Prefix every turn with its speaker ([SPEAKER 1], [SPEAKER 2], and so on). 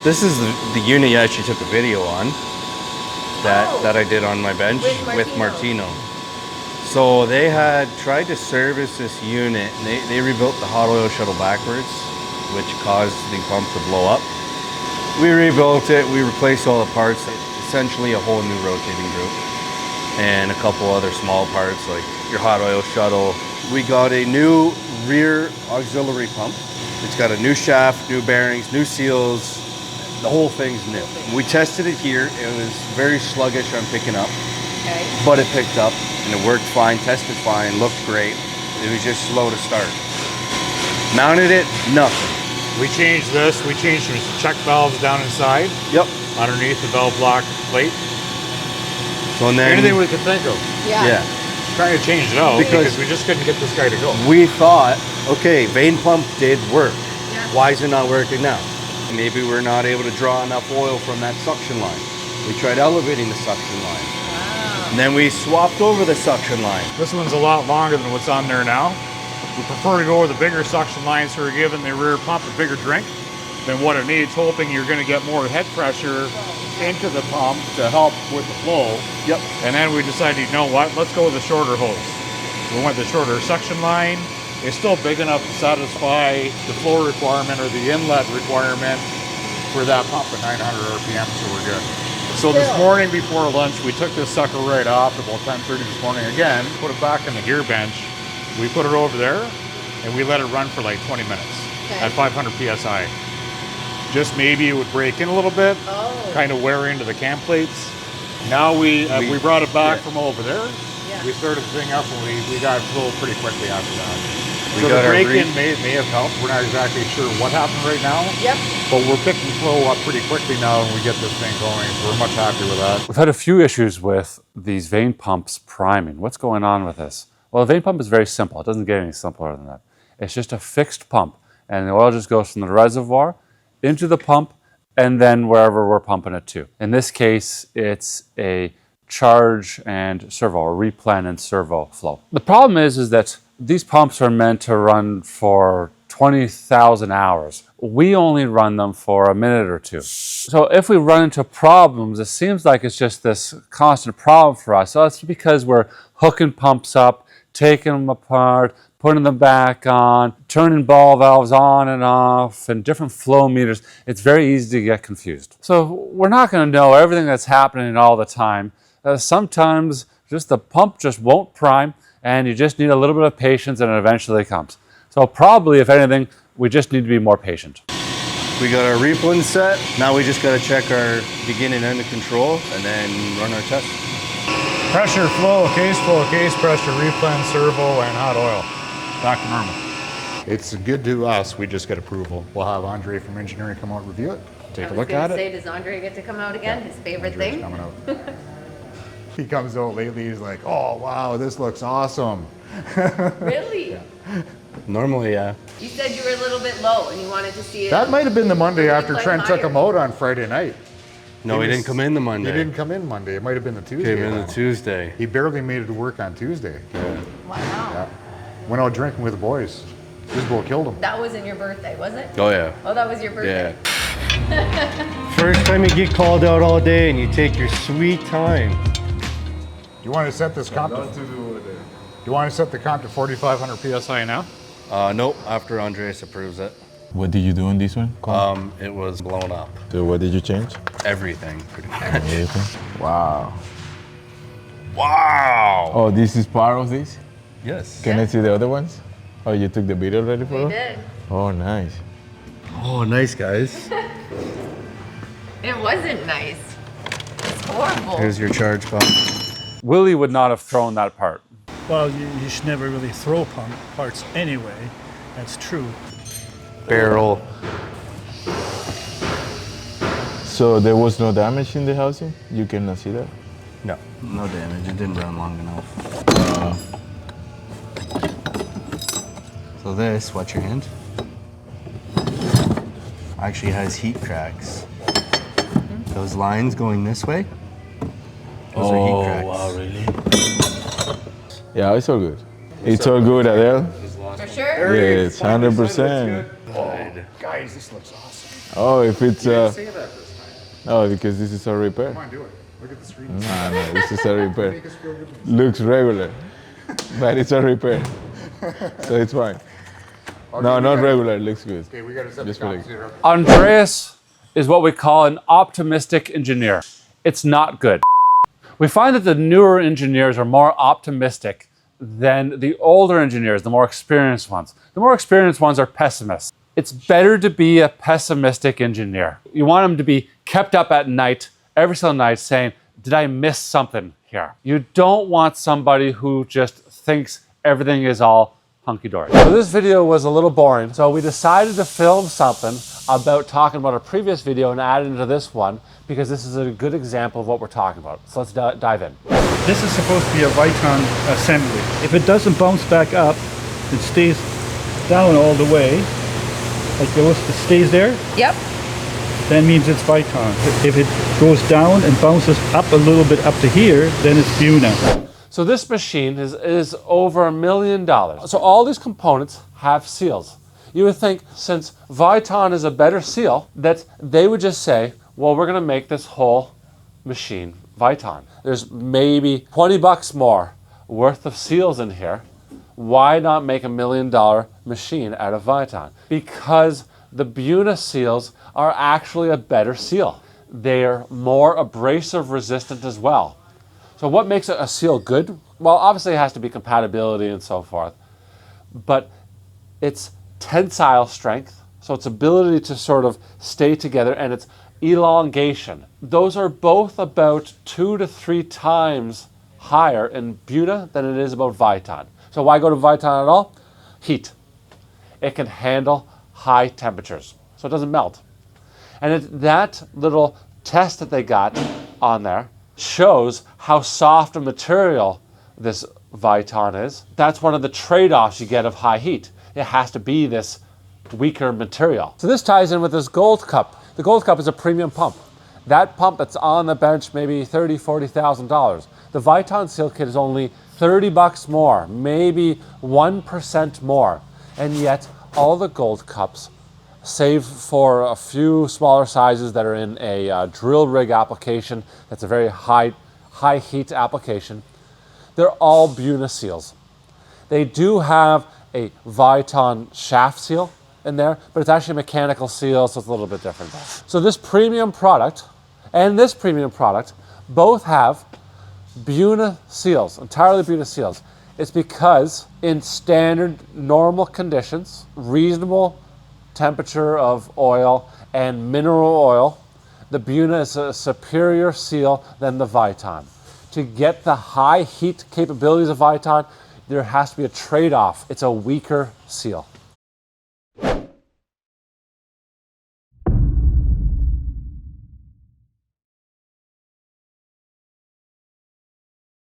[SPEAKER 1] This is the unit you actually took a video on that I did on my bench with Martino. So they had tried to service this unit, and they rebuilt the hot oil shuttle backwards, which caused the pump to blow up. We rebuilt it, we replaced all the parts, essentially a whole new rotating group, and a couple other small parts like your hot oil shuttle. We got a new rear auxiliary pump. It's got a new shaft, new bearings, new seals. The whole thing's new. We tested it here. It was very sluggish on picking up, but it picked up and it worked fine, tested fine, looked great. It was just slow to start. Mounted it, nothing.
[SPEAKER 2] We changed this. We changed some check valves down inside.
[SPEAKER 1] Yep.
[SPEAKER 2] Underneath the valve block plate.
[SPEAKER 1] So and then
[SPEAKER 2] anything we could think of.
[SPEAKER 1] Yeah.
[SPEAKER 2] Trying to change it out because we just couldn't get this guy to go.
[SPEAKER 1] We thought, okay, vane pump did work. Yeah. Why is it not working now? Maybe we're not able to draw enough oil from that suction line. We tried elevating the suction line. Wow. And then we swapped over the suction line.
[SPEAKER 2] This one's a lot longer than what's on there now. We prefer to go with the bigger suction lines, so we're giving the rear pump a bigger drink than what it needs, hoping you're going to get more head pressure into the pump to help with the flow. Yep. And then we decided, you know what, let's go with the shorter hose. We went the shorter suction line. It's still big enough to satisfy the flow requirement or the inlet requirement for that pump at 900 RPM, so we're good. So this morning before lunch, we took this sucker right off about 10:30 this morning again, put it back in the gear bench. We put it over there and we let it run for like 20 minutes at 500 PSI. Just maybe it would break in a little bit, kind of wear into the cam plates. Now we brought it back from over there. We started the thing up and we got flow pretty quickly after that. So the break-in may have helped. We're not exactly sure what happened right now. Yep. But we're picking flow up pretty quickly now and we get this thing going, so we're much happier with that.
[SPEAKER 3] We've had a few issues with these vane pumps priming. What's going on with this? Well, a vane pump is very simple. It doesn't get any simpler than that. It's just a fixed pump, and the oil just goes from the reservoir into the pump and then wherever we're pumping it to. In this case, it's a charge and servo, or replen and servo flow. The problem is that these pumps are meant to run for 20,000 hours. We only run them for a minute or two. So if we run into problems, it seems like it's just this constant problem for us. So it's because we're hooking pumps up, taking them apart, putting them back on, turning ball valves on and off, and different flow meters. It's very easy to get confused. So we're not going to know everything that's happening all the time. Sometimes just the pump just won't prime, and you just need a little bit of patience and it eventually comes. So probably, if anything, we just need to be more patient.
[SPEAKER 1] We got our replen set. Now we just got to check our begin and end of control and then run our test.
[SPEAKER 2] Pressure, flow, case pressure, replen, servo, and hot oil. Back to normal. It's good to us. We just get approval. We'll have Andre from engineering come out and review it. Take a look at it.
[SPEAKER 4] Does Andre get to come out again? His favorite
[SPEAKER 2] Andre's
[SPEAKER 4] thing?
[SPEAKER 2] Coming out. He comes out lately, he's like, oh wow, this looks awesome.
[SPEAKER 4] Really?
[SPEAKER 2] Yeah.
[SPEAKER 1] Normally, yeah.
[SPEAKER 4] You said you were a little bit low and you wanted to see it.
[SPEAKER 2] That might have been the Monday after Trent took him out on Friday night.
[SPEAKER 1] No, he didn't come in the Monday.
[SPEAKER 2] He didn't come in Monday. It might have been the Tuesday.
[SPEAKER 1] Came in the Tuesday.
[SPEAKER 2] He barely made it to work on Tuesday.
[SPEAKER 1] Yeah.
[SPEAKER 4] Wow.
[SPEAKER 2] Yeah. Went out drinking with the boys. Isabel killed him.
[SPEAKER 4] That wasn't your birthday, was it?
[SPEAKER 1] Oh, yeah.
[SPEAKER 4] Oh, that was your birthday?
[SPEAKER 1] Yeah. First time you get called out all day and you take your sweet time.
[SPEAKER 2] You want to set this comp to, you want to set the comp to 4,500 PSI now?
[SPEAKER 1] Nope, after Andreas approves it.
[SPEAKER 5] What did you do on this one?
[SPEAKER 1] It was blown up.
[SPEAKER 5] So what did you change?
[SPEAKER 1] Everything, pretty much.
[SPEAKER 5] Everything? Wow.
[SPEAKER 1] Wow!
[SPEAKER 5] Oh, this is part of this?
[SPEAKER 1] Yes.
[SPEAKER 5] Can I see the other ones? Oh, you took the video already for
[SPEAKER 4] We
[SPEAKER 5] us?
[SPEAKER 4] did.
[SPEAKER 5] Oh, nice.
[SPEAKER 1] Oh, nice, guys.
[SPEAKER 4] It wasn't nice. It's horrible.
[SPEAKER 1] Here's your charge pump.
[SPEAKER 3] Willie would not have thrown that part.
[SPEAKER 6] Well, you should never really throw pump parts anyway. That's true.
[SPEAKER 1] Barrel.
[SPEAKER 5] So there was no damage in the housing? You cannot see that?
[SPEAKER 1] No, no damage. It didn't run long enough. So this, watch your hand, actually has heat cracks. Those lines going this way, those are heat cracks.
[SPEAKER 5] Wow, really? Yeah, it's all good. It's all good, Adele.
[SPEAKER 4] For sure?
[SPEAKER 5] Yes, 100%.
[SPEAKER 2] Oh, guys, this looks awesome.
[SPEAKER 5] Oh, if it's
[SPEAKER 2] Say that this time.
[SPEAKER 5] oh, because this is a repair.
[SPEAKER 2] Come on, do it. Look at the screen.
[SPEAKER 5] No, this is a repair.
[SPEAKER 2] Make us feel good.
[SPEAKER 5] Looks regular, but it's a repair, so it's fine. No, not regular. Looks good.
[SPEAKER 2] Okay, we got to set the
[SPEAKER 5] Just really-
[SPEAKER 2] compensator up.
[SPEAKER 3] Andreas is what we call an optimistic engineer. It's not good. We find that the newer engineers are more optimistic than the older engineers, the more experienced ones. The more experienced ones are pessimists. It's better to be a pessimistic engineer. You want them to be kept up at night, every single night, saying, did I miss something here? You don't want somebody who just thinks everything is all hunky-dory. So this video was a little boring, so we decided to film something about talking about a previous video and add it into this one because this is a good example of what we're talking about. So let's dive in.
[SPEAKER 6] This is supposed to be a Viton assembly. If it doesn't bounce back up, it stays down all the way, like it stays there,
[SPEAKER 4] Yep.
[SPEAKER 6] that means it's Viton. If it goes down and bounces up a little bit up to here, then it's Buna.
[SPEAKER 3] So this machine is over $1 million. So all these components have seals. You would think since Viton is a better seal that they would just say, well, we're gonna make this whole machine Viton. There's maybe 20 bucks more worth of seals in here. Why not make $1 million machine out of Viton? Because the Buna seals are actually a better seal. They're more abrasive resistant as well. So what makes a seal good? Well, obviously it has to be compatibility and so forth, but it's tensile strength, so its ability to sort of stay together, and its elongation. Those are both about 2 to 3 times higher in Buna than it is about Viton. So why go to Viton at all? Heat. It can handle high temperatures, so it doesn't melt. And that little test that they got on there shows how soft a material this Viton is. That's one of the trade-offs you get of high heat. It has to be this weaker material. So this ties in with this Gold Cup. The Gold Cup is a premium pump. That pump that's on the bench, maybe $30,000, $40,000. The Viton seal kit is only 30 bucks more, maybe 1% more. And yet all the Gold Cups, save for a few smaller sizes that are in a drill rig application, that's a very high heat application, they're all Buna seals. They do have a Viton shaft seal in there, but it's actually a mechanical seal, so it's a little bit different. So this premium product and this premium product both have Buna seals, entirely Buna seals. It's because in standard normal conditions, reasonable temperature of oil and mineral oil, the Buna is a superior seal than the Viton. To get the high heat capabilities of Viton, there has to be a trade-off. It's a weaker seal.